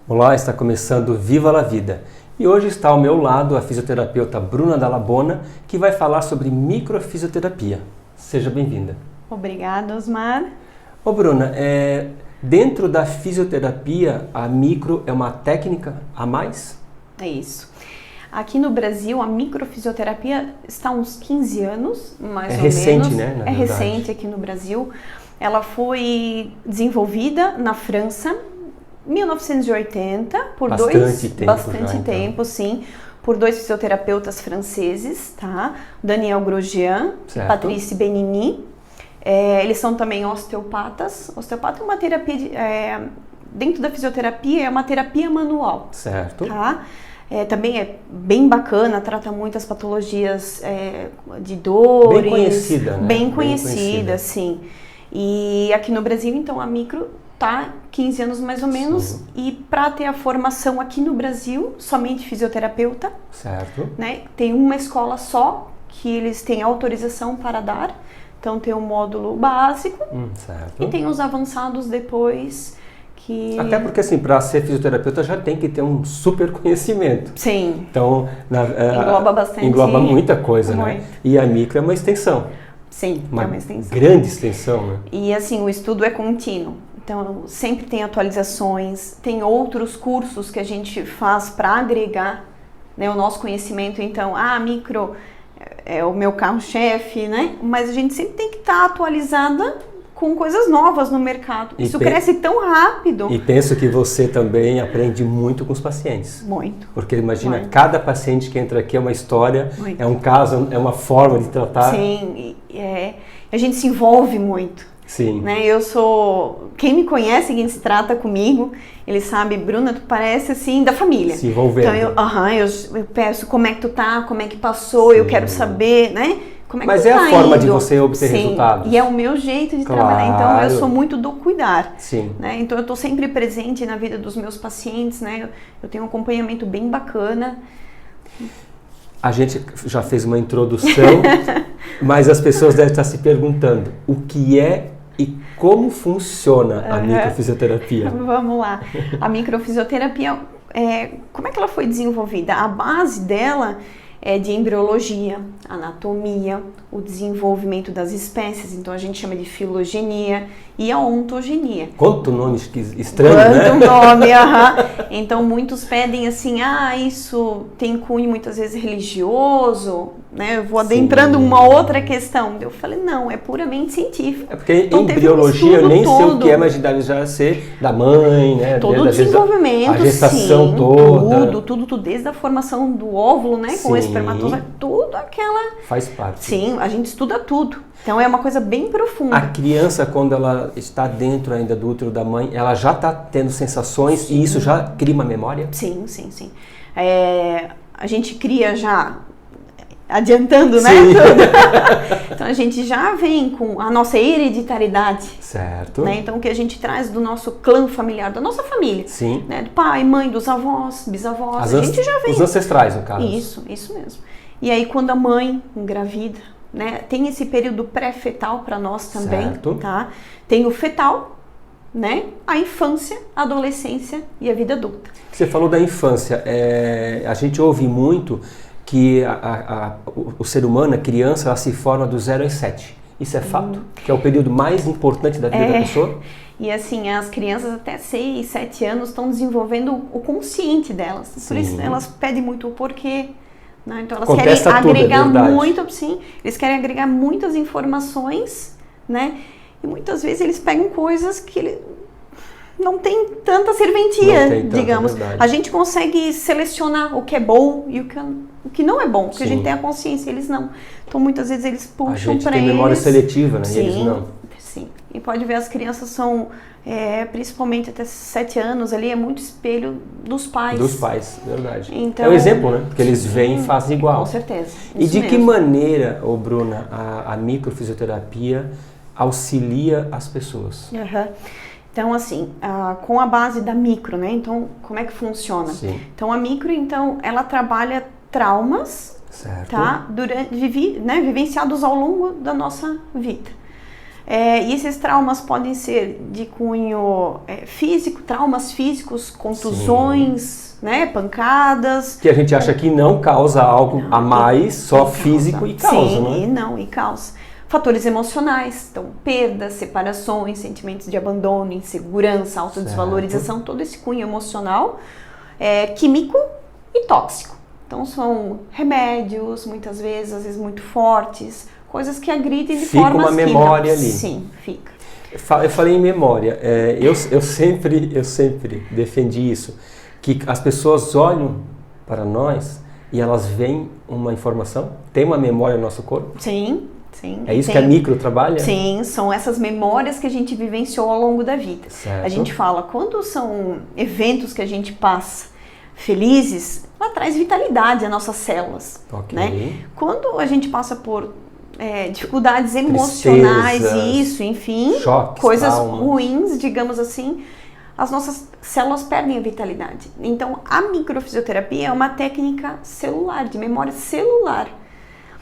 Olá, está começando Viva la Vida. E hoje está ao meu lado a fisioterapeuta Bruna Dalla Bona, que vai falar sobre microfisioterapia. Seja bem-vinda. Obrigada, Osmar. Ô Bruna, dentro da fisioterapia, a micro é uma técnica a mais? É isso. Aqui no Brasil, a microfisioterapia está há uns 15 anos, mais ou recente, menos. né? Na é verdade. recente aqui no Brasil. Ela foi desenvolvida na França, 1980, por bastante tempo, sim, por dois fisioterapeutas franceses, tá? Daniel Grosjean e Patrice Benigni. Eles são também osteopatas. Osteopata é uma terapia, dentro da fisioterapia, é uma terapia manual. Certo. Tá? Também é bem bacana, trata muitas patologias de dores. Bem conhecida, né? Bem conhecida, sim. E aqui no Brasil, então, a micro tá 15 anos mais ou menos. Sim. E para ter a formação aqui no Brasil, somente fisioterapeuta. Certo. Né? Tem uma escola só que eles têm autorização para dar. Então tem um módulo básico certo. E tem os avançados depois. Até porque, assim, para ser fisioterapeuta já tem que ter um super conhecimento. Sim. Então, engloba bastante. Engloba muita coisa, muito. Né? E a micro é uma extensão. Sim, é uma extensão. Grande extensão, né? E, assim, o estudo é contínuo. Então, sempre tem atualizações, tem outros cursos que a gente faz para agregar, né, o nosso conhecimento. Então, a micro é o meu carro-chefe, né? Mas a gente sempre tem que estar atualizada com coisas novas no mercado. Isso cresce tão rápido. E penso que você também aprende muito com os pacientes. Muito. Porque imagina, cada paciente que entra aqui é uma história, é um caso, é uma forma de tratar. Sim, a gente se envolve muito. Sim. Né? Quem me conhece, quem se trata comigo, ele sabe, Bruna, tu parece assim da família. Se envolvendo. Então eu peço como é que tu tá, como é que passou, eu quero saber, né? Como é que Mas tu é tá a forma indo? de você obter Sim, resultados. E é o meu jeito de trabalhar. Então eu sou muito do cuidar. Sim. Né? Então eu estou sempre presente na vida dos meus pacientes, né? Eu tenho um acompanhamento bem bacana. A gente já fez uma introdução, mas as pessoas devem estar se perguntando o que é e como funciona a microfisioterapia. Vamos lá. A microfisioterapia, como é que ela foi desenvolvida? A base dela é de embriologia, anatomia, o desenvolvimento das espécies, então a gente chama de filogenia e a ontogenia. Quanto nome estranho, Quanto nome, Então muitos pedem assim, isso tem cunho muitas vezes religioso, né? Eu vou adentrando uma outra questão. Eu falei, não, é puramente científico. É porque então, embriologia eu nem sei o que é, mas deve já ser da mãe, né? Todo o desenvolvimento, a gestação toda. Tudo, desde a formação do óvulo, né? Com o espermatozoide, tudo aquela... Faz parte. Sim, a gente estuda tudo. Então é uma coisa bem profunda. A criança, quando ela está dentro ainda do útero da mãe, ela já está tendo sensações e isso já cria uma memória? Sim. A gente cria já... Adiantando, né? Então a gente já vem com a nossa hereditariedade. Certo. Né? Então o que a gente traz do nosso clã familiar, da nossa família. Sim. Né? Do pai, mãe, dos avós, bisavós. A gente já vem. Os ancestrais, no caso. Isso mesmo. E aí quando a mãe engravida, né? Tem esse período pré-fetal para nós também. Certo. Tá? Tem o fetal, né? A infância, a adolescência e a vida adulta. Você falou da infância. A gente ouve muito que o ser humano, a criança, ela se forma do 0 aos 7. Isso é fato? Que é o período mais importante da vida da pessoa? E assim, as crianças até 6, 7 anos estão desenvolvendo o consciente delas. Por isso elas pedem muito o porquê. Né? Então elas querem agregar eles querem agregar muitas informações, né? E muitas vezes eles pegam coisas que não tem tanta serventia, digamos. A gente consegue selecionar o que é bom e o que não é bom, porque a gente tem a consciência, eles não. Então, muitas vezes eles puxam para eles. A gente tem memória seletiva, né? Sim, e eles não. Sim. E pode ver, as crianças são, principalmente até 7 anos ali, é muito espelho dos pais. Dos pais, verdade. Então, é o exemplo, né? Porque eles veem e fazem igual. Com certeza. E de que maneira, Bruna, a microfisioterapia auxilia as pessoas? Então, assim, com a base da micro, né? Então, como é que funciona? Sim. Então, a micro, ela trabalha traumas, certo. Tá? Vivenciados ao longo da nossa vida. E esses traumas podem ser de cunho físico, traumas físicos, contusões, né, pancadas. Que a gente acha que não causa algo a mais, só físico e causa, sim, não é? E causa. Fatores emocionais, então perdas, separações, sentimentos de abandono, insegurança, autodesvalorização, todo esse cunho emocional, químico e tóxico. Então são remédios, muitas vezes, às vezes muito fortes, coisas que agridem de formas químicas. Fica uma memória ali. Sim, fica. Eu falei em memória, eu sempre defendi isso, que as pessoas olham para nós e elas veem uma informação, tem uma memória no nosso corpo? Sim. É isso que a micro trabalha? Sim, são essas memórias que a gente vivenciou ao longo da vida. Certo. A gente fala, quando são eventos que a gente passa felizes, ela traz vitalidade às nossas células. Okay. Né? Quando a gente passa por dificuldades emocionais, enfim, choques, coisas traumas. ruins, digamos assim, as nossas células perdem a vitalidade. Então, a microfisioterapia é uma técnica celular, de memória celular.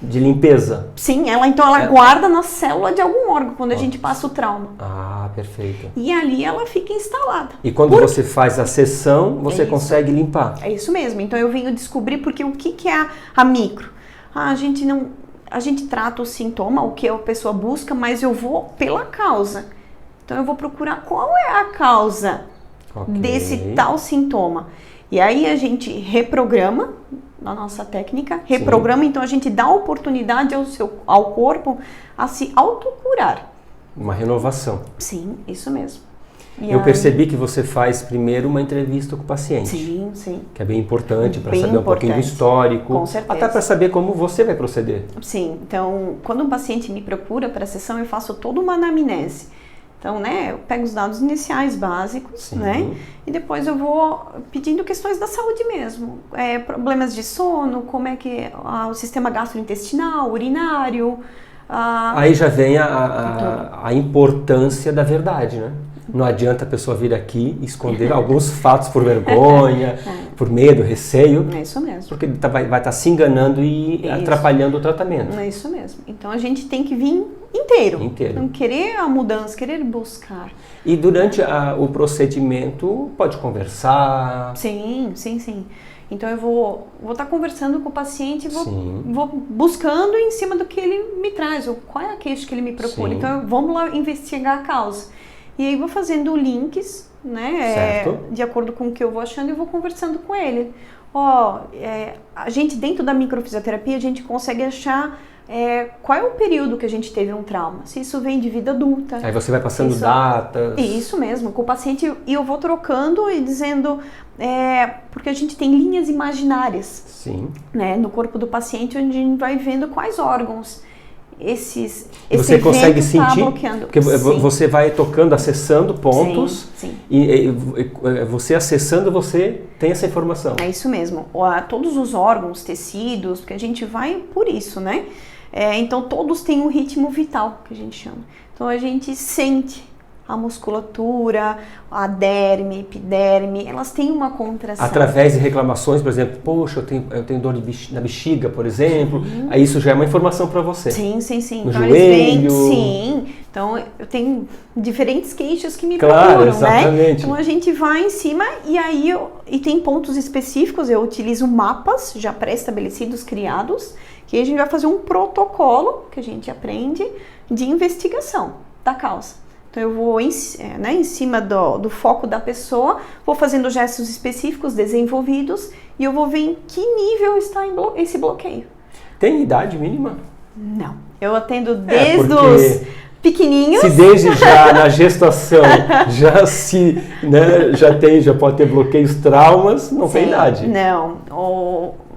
De limpeza? Sim, ela guarda na célula de algum órgão quando a gente passa o trauma. Ah, perfeito. E ali ela fica instalada. E quando você faz a sessão, você consegue limpar? É isso mesmo. Então eu venho descobrir porque o que é a micro? A gente trata o sintoma, o que a pessoa busca, mas eu vou pela causa. Então eu vou procurar qual é a causa desse tal sintoma. E aí a gente reprograma na nossa técnica, reprograma, então a gente dá oportunidade ao corpo a se autocurar. Uma renovação. Sim, isso mesmo. Eu percebi que você faz primeiro uma entrevista com o paciente. Sim, sim. Que é bem importante para saber um pouquinho do histórico. Com certeza. Até para saber como você vai proceder. Sim, então quando um paciente me procura para a sessão, eu faço toda uma anamnese. Então, né, eu pego os dados iniciais básicos, né, e depois eu vou pedindo questões da saúde mesmo. Problemas de sono, como é que o sistema gastrointestinal, urinário. Aí já vem a importância da verdade, né? Não adianta a pessoa vir aqui e esconder alguns fatos por vergonha, por medo, receio. É isso mesmo. Porque vai estar se enganando e atrapalhando o tratamento. É isso mesmo. Então a gente tem que vir inteiro. Então, querer a mudança, querer buscar. E durante o procedimento pode conversar? Sim. Então eu vou estar conversando com o paciente, vou buscando em cima do que ele me traz, ou qual é a queixa que ele me procura. Então vamos lá investigar a causa. E aí vou fazendo links, né, de acordo com o que eu vou achando e vou conversando com ele. A gente dentro da microfisioterapia, a gente consegue achar qual é o período que a gente teve um trauma. Se isso vem de vida adulta. Aí você vai passando datas. Isso mesmo, com o paciente, e eu vou trocando e dizendo, porque a gente tem linhas imaginárias. Sim. Né, no corpo do paciente, onde a gente vai vendo quais órgãos você consegue sentir, porque sim. Você vai tocando, acessando pontos, sim. E você acessando, você tem essa informação. É isso mesmo, todos os órgãos, tecidos, porque a gente vai por isso, né? Então todos têm um ritmo vital, que a gente chama. Então a gente sente a musculatura, a derme, epiderme, elas têm uma contração. Através de reclamações, por exemplo, poxa, eu tenho dor na bexiga, por exemplo, aí isso já é uma informação para você. Sim. No então joelho. Então eu tenho diferentes queixas que me procuram, procuram, exatamente. Né? Então a gente vai em cima e tem pontos específicos, eu utilizo mapas já pré-estabelecidos, criados, que a gente vai fazer um protocolo, que a gente aprende, de investigação da causa. Então eu vou em cima do foco da pessoa, vou fazendo gestos específicos desenvolvidos e eu vou ver em que nível está esse bloqueio. Tem idade mínima? Não. Eu atendo desde os pequenininhos. Se desde já na gestação já pode ter bloqueios, traumas, não tem idade. Não.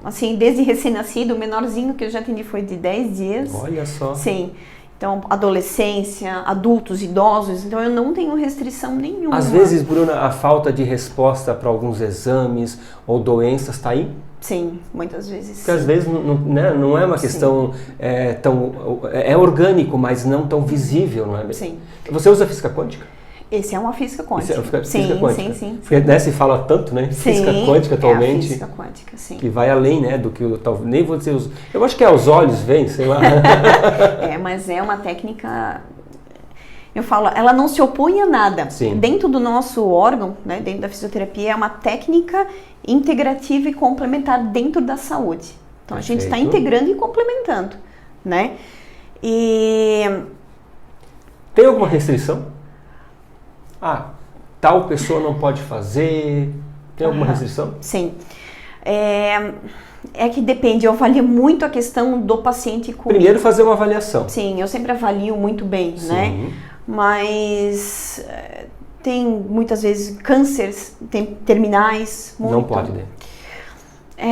Assim, desde recém-nascido, o menorzinho que eu já atendi foi de 10 dias. Olha só. Sim. Então, adolescência, adultos, idosos, então eu não tenho restrição nenhuma. Às vezes, Bruna, a falta de resposta para alguns exames ou doenças está aí? Sim, muitas vezes. Porque às vezes não é uma questão é orgânico, mas não tão visível, não é? Sim. Você usa física quântica? Esse é uma física quântica. Física quântica. Sim. Porque, se fala tanto, né? Física quântica atualmente. Física quântica, sim. Que vai além, né, do que nem vou dizer eu acho que aos olhos vem, sei lá. Mas é uma técnica Eu falo, ela não se opõe a nada. Sim. Dentro do nosso órgão, né, dentro da fisioterapia, é uma técnica integrativa e complementar dentro da saúde. Então, a gente está integrando e complementando, né? E... Tem alguma restrição? Tal pessoa não pode fazer... Tem alguma restrição? Sim. É que depende, eu avalio muito a questão do paciente comigo. Primeiro fazer uma avaliação. Sim, eu sempre avalio muito bem, né? Mas tem muitas vezes cânceres terminais. Muito. Não pode, né?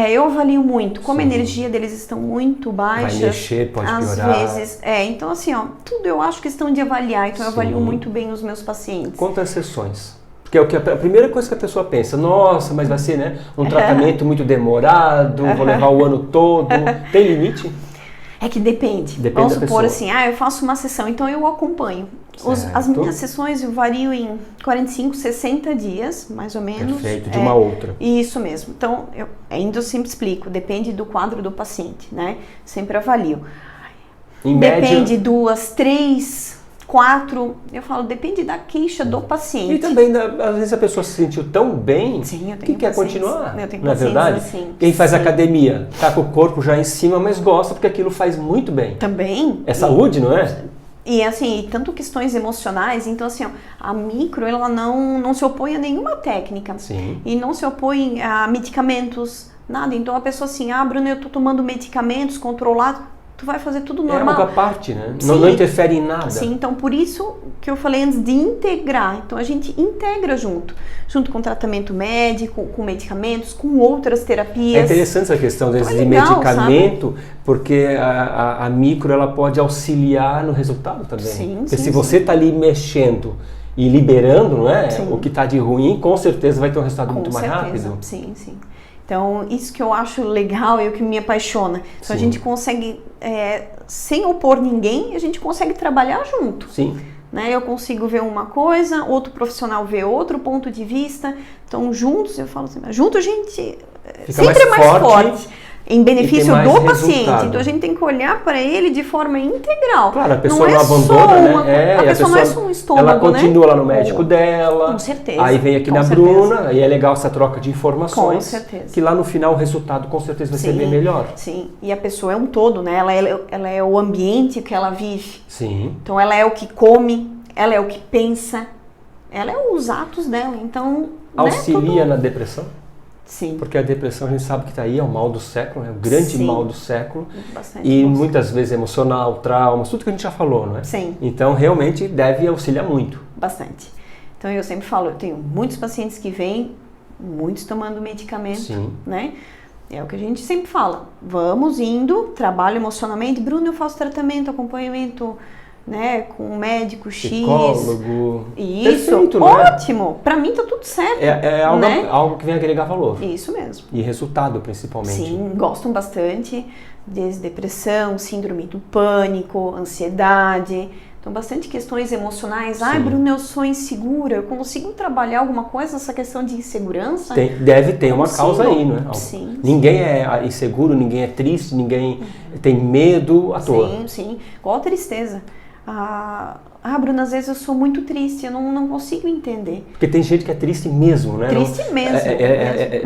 Eu avalio muito. Como a energia deles estão muito baixas. Vai mexer, pode às piorar. Vezes, então assim, tudo eu acho questão de avaliar. Então eu avalio muito bem os meus pacientes. Quantas sessões? Porque é a primeira coisa que a pessoa pensa, nossa, mas vai ser, né, um tratamento muito demorado, vou levar o ano todo. Tem limite? É que depende. Vamos supor assim, eu faço uma sessão, então eu acompanho. As minhas sessões eu vario em 45, 60 dias, mais ou menos. Perfeito, de uma outra. Isso mesmo. Então, eu sempre explico, depende do quadro do paciente, né? Sempre avalio. Em média... Depende 2, 3... 4, eu falo, depende da queixa do paciente. E também, às vezes a pessoa se sentiu tão bem que quer continuar, não é verdade? Assim, quem faz academia, tá com o corpo já em cima, mas gosta porque aquilo faz muito bem. Também. É saúde, não é? E assim, tanto questões emocionais, então assim, a micro, ela não se opõe a nenhuma técnica. Sim. E não se opõe a medicamentos, nada. Então a pessoa assim, Bruno, eu tô tomando medicamentos controlados. Tu vai fazer tudo normal. É algo à parte, né? Não interfere em nada. Sim, então por isso que eu falei antes de integrar. Então a gente integra junto com tratamento médico, com medicamentos, com outras terapias. É interessante essa questão de medicamento, sabe? Porque a micro ela pode auxiliar no resultado também. Sim, porque se você está ali mexendo e liberando, não é? O que está de ruim, com certeza vai ter um resultado muito mais rápido. Sim, sim. Então, isso que eu acho legal e o que me apaixona. Então, a gente consegue, sem opor ninguém, a gente consegue trabalhar junto. Sim. Né? Eu consigo ver uma coisa, outro profissional vê outro ponto de vista. Então, juntos, eu falo assim, junto a gente sempre é mais forte. Em benefício do paciente. Então a gente tem que olhar para ele de forma integral. Claro, a pessoa não abandona, né? A pessoa não é só um estômago, ela continua lá no médico dela. Com certeza. Aí vem aqui na Bruna, e é legal essa troca de informações. Com certeza. Que lá no final o resultado com certeza vai ser bem melhor. Sim, e a pessoa é um todo, né? Ela é o ambiente que ela vive. Sim. Então ela é o que come, ela é o que pensa, ela é os atos dela. Então, auxilia na depressão? Sim. Porque a depressão a gente sabe que está aí, é o mal do século, é o grande mal do século. Bastante e muitas vezes emocional, traumas, tudo que a gente já falou, não é? Sim. Então realmente deve auxiliar muito. Bastante. Então eu sempre falo, eu tenho muitos pacientes que vêm, muitos tomando medicamento, Sim. né? É o que a gente sempre fala. Vamos indo, trabalho emocionalmente. Bruno, eu faço tratamento, acompanhamento, né, com um médico X. Psicólogo. Isso, perfeito, ótimo. Né? Para mim tá tudo certo. É algo, né? Algo que vem agregar valor. Isso mesmo. E resultado, principalmente. Sim, gostam bastante. Desde depressão, síndrome do pânico, ansiedade. Então, bastante questões emocionais. Bruno, eu sou insegura. Eu consigo trabalhar alguma coisa nessa questão de insegurança? Deve ter uma causa aí, não é? Sim. Ninguém é inseguro, ninguém é triste, ninguém tem medo à toa. Sim. Qual a tristeza? Bruno, às vezes eu sou muito triste, eu não consigo entender. Porque tem gente que é triste mesmo, né? Triste mesmo.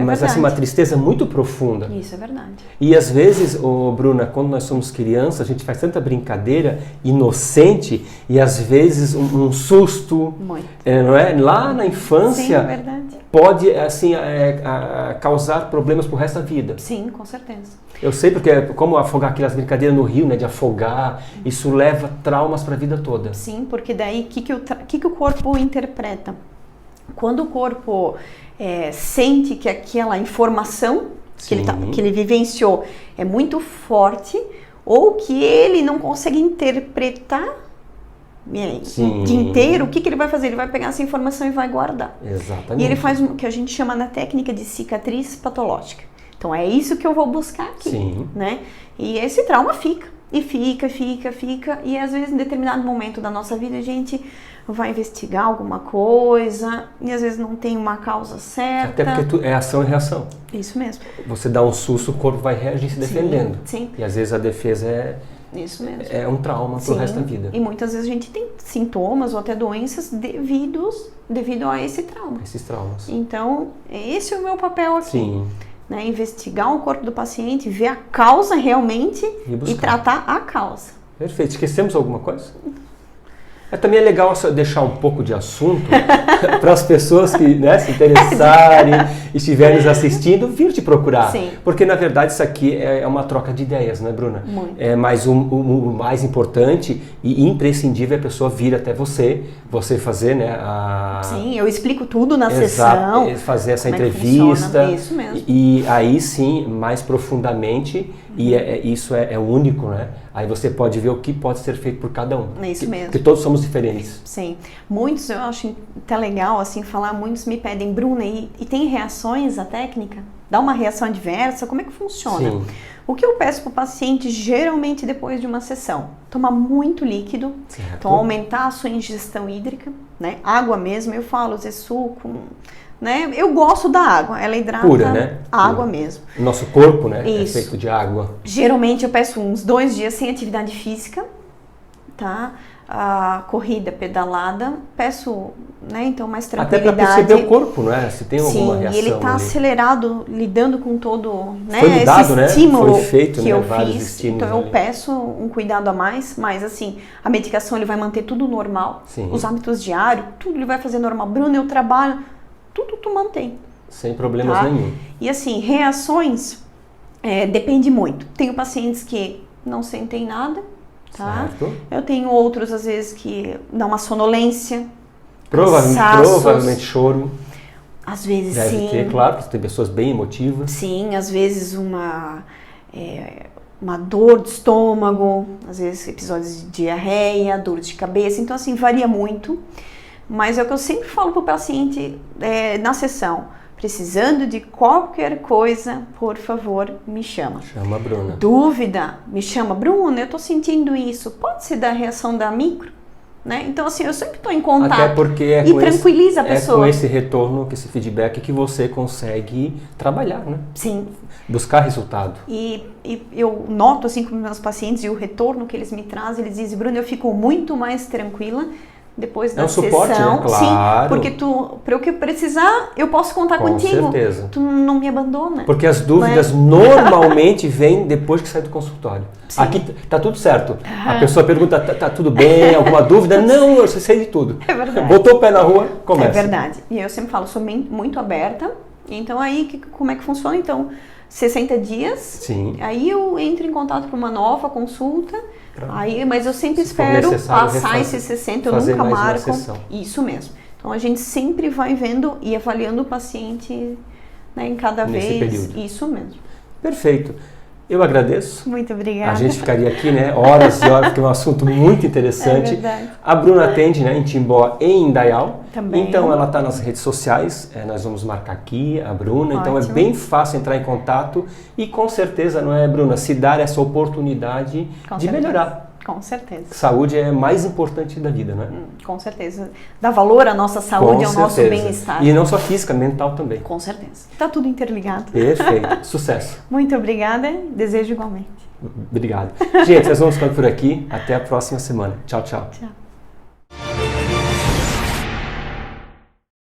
Mas assim, uma tristeza muito profunda. Isso é verdade. E às vezes, Bruna, quando nós somos crianças, a gente faz tanta brincadeira inocente e às vezes um susto, não é? Lá na infância, sim, é verdade. Pode assim, causar problemas pro resto da vida. Sim, com certeza. Eu sei porque como afogar aquelas brincadeiras no rio, né, de afogar, isso leva traumas para a vida toda. Sim, porque daí o que o corpo interpreta? Quando o corpo sente que aquela informação que ele vivenciou é muito forte ou que ele não consegue interpretar de inteiro, o que ele vai fazer? Ele vai pegar essa informação e vai guardar. Exatamente. E ele faz o que a gente chama na técnica de cicatriz patológica. Então é isso que eu vou buscar aqui, sim, né? E esse trauma fica, e às vezes em determinado momento da nossa vida a gente vai investigar alguma coisa e às vezes não tem uma causa certa. Até porque é ação e reação. Isso mesmo. Você dá um susto, o corpo vai reagir se defendendo. Sim. E às vezes a defesa Isso mesmo. É um trauma pro resto da vida. E muitas vezes a gente tem sintomas ou até doenças devido a esse trauma. Esses traumas. Então, esse é o meu papel aqui. Sim. Né? Investigar o corpo do paciente, ver a causa realmente e tratar a causa. Perfeito. Esquecemos alguma coisa? Também é legal deixar um pouco de assunto para as pessoas que, né, se interessarem e estiverem nos assistindo, vir te procurar. Sim. Porque, na verdade, isso aqui é uma troca de ideias, né, Bruna? Muito. Mas o mais importante e imprescindível é a pessoa vir até você fazer, né, Sim, eu explico tudo na sessão. Fazer essa entrevista. Isso mesmo. E aí sim, mais profundamente, e isso é único, né? Aí você pode ver o que pode ser feito por cada um. É isso mesmo. Porque todos somos diferentes. Sim. Muitos, eu acho até legal assim falar, muitos me pedem, Bruna, e tem reações à técnica? Dá uma reação adversa? Como é que funciona? Sim. O que eu peço para o paciente, geralmente depois de uma sessão? Tomar muito líquido, então aumentar a sua ingestão hídrica, né? Água mesmo, eu falo, às vezes suco, né? Eu gosto da água, ela hidrata pura, né? A água mesmo. Nosso corpo, né? Isso. É feito de água. Geralmente eu peço uns 2 dias sem atividade física, tá? A corrida, pedalada, peço, né? Então mais tranquilidade. Até para perceber o corpo, né? Se tem alguma reação. Sim, e ele está acelerado, lidando com todo, né? Foi lidado, esse estímulo, né? Foi feito, que né? eu Vários fiz. estímulos Então eu ali. peço um cuidado a mais, mas assim, a medicação ele vai manter tudo normal. Sim. Os hábitos diários, tudo ele vai fazer normal. Bruno, eu trabalho, tudo tu mantém. Sem problemas nenhum. E assim, reações depende muito. Tenho pacientes que não sentem nada, tá? Certo. Eu tenho outros, às vezes, que dá uma sonolência, Provavelmente choro. Às vezes Deve sim. ter, claro, porque tem pessoas bem emotivas. Sim, às vezes uma dor de estômago, às vezes episódios de diarreia, dor de cabeça. Então, assim, varia muito. Mas é o que eu sempre falo para o paciente na sessão. Precisando de qualquer coisa, por favor, me chama. Chama a Bruna. Dúvida, me chama. Bruna, eu estou sentindo isso. Pode ser da reação da micro? Né? Então, assim, eu sempre estou em contato. Até porque e tranquiliza a pessoa. É com esse retorno, com esse feedback que você consegue trabalhar, né? Sim. Buscar resultado. E eu noto, assim, com meus pacientes e o retorno que eles me trazem, eles dizem, Bruna, eu fico muito mais tranquila depois da sessão. Suporte, né? Claro. Sim, porque para o que eu precisar, eu posso contar contigo. Com certeza. Tu não me abandona. Porque as dúvidas normalmente vêm depois que sai do consultório. Sim. Aqui tá tudo certo. A pessoa pergunta, tá tudo bem? Alguma dúvida? Não, eu sei de tudo. É verdade. Botou o pé na rua, começa. É verdade. E eu sempre falo, sou muito aberta. Então aí, como é que funciona? Então, 60 dias. Sim. Aí eu entro em contato para uma nova consulta. Aí, mas eu sempre espero passar esses 60, eu nunca marco. Isso mesmo. Então a gente sempre vai vendo e avaliando o paciente, né, em cada Nesse vez. Período. Isso mesmo. Perfeito. Eu agradeço. Muito obrigada. A gente ficaria aqui, né, horas e horas, porque é um assunto muito interessante. É verdade. A Bruna atende, né, em Timbó e em Indaial. Também. Então ela está nas redes sociais, nós vamos marcar aqui a Bruna. Ótimo. Então é bem fácil entrar em contato e com certeza, não é, Bruna, se dar essa oportunidade de melhorar. Com certeza. Saúde é mais importante da vida, não é? Com certeza. Dá valor à nossa saúde, ao nosso bem-estar. E não só física, mental também. Com certeza. Está tudo interligado. Perfeito. Sucesso. Muito obrigada. Desejo igualmente. Obrigado. Gente, nós vamos ficando por aqui. Até a próxima semana. Tchau, tchau. Tchau.